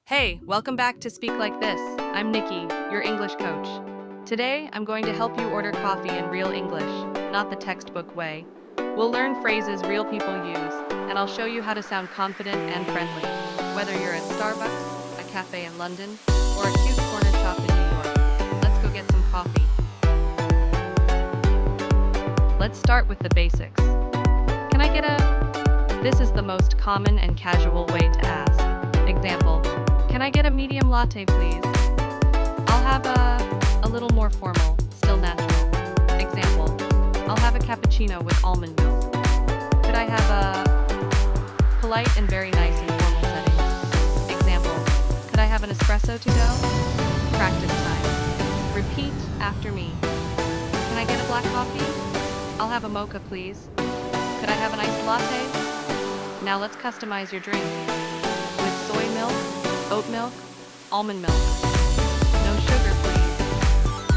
Hey, welcome back to Speak Like This. I'm Nikki, your English coach. Today, I'm going to help you order coffee in real English, not the textbook way. We'll learn phrases real people use, and I'll show you how to sound confident and friendly. Whether you're at Starbucks, a cafe in London, or a cute corner shop in New York, let's go get some coffee. Let's start with the basics. Can I get a? This is the most common and casual way to ask. Example, can I get a medium latte, please? I'll have a little more formal, still natural. Example, I'll have a cappuccino with almond milk. Could I have a polite and very nice and formal setting? Example, could I have an espresso to go? Practice time. Repeat after me. Can I get a black coffee? I'll have a mocha, please. Could I have an iced latte? Now let's customize your drink. With soy milk, oat milk, almond milk. No sugar, please.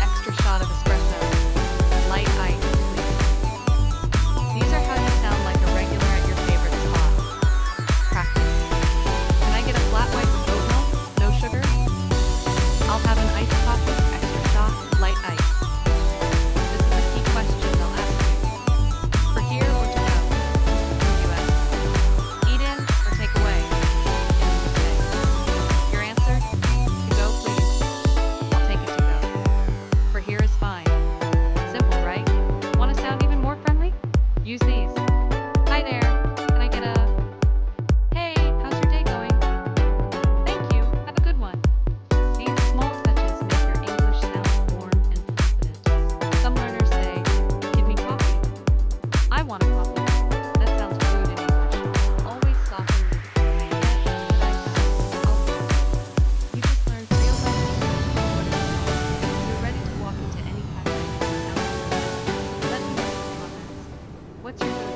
Extra shot of espresso. Light ice, please. These are how you sound like a regular at your favorite spot. Practice. Can I get a flat white with oat milk? No sugar? I'll have an iced coffee, extra shot, light ice. This is a key question they'll ask you. For here or to go? In the US. Eat in or take away? Your answer? To go, please. I'll take it to go. For here is fine. Simple, right? Want to sound even more friendly? Use these. Hi there. Can I get a? Hey, how's your day going? Thank you. Have a good one. These small touches make your English sound warm and confident. Some learners say, give me coffee. I want a coffee. That sounds rude in English. Always soften with you just learned real life English. You're ready to walk into any cafe. Let me know in the comments. What's your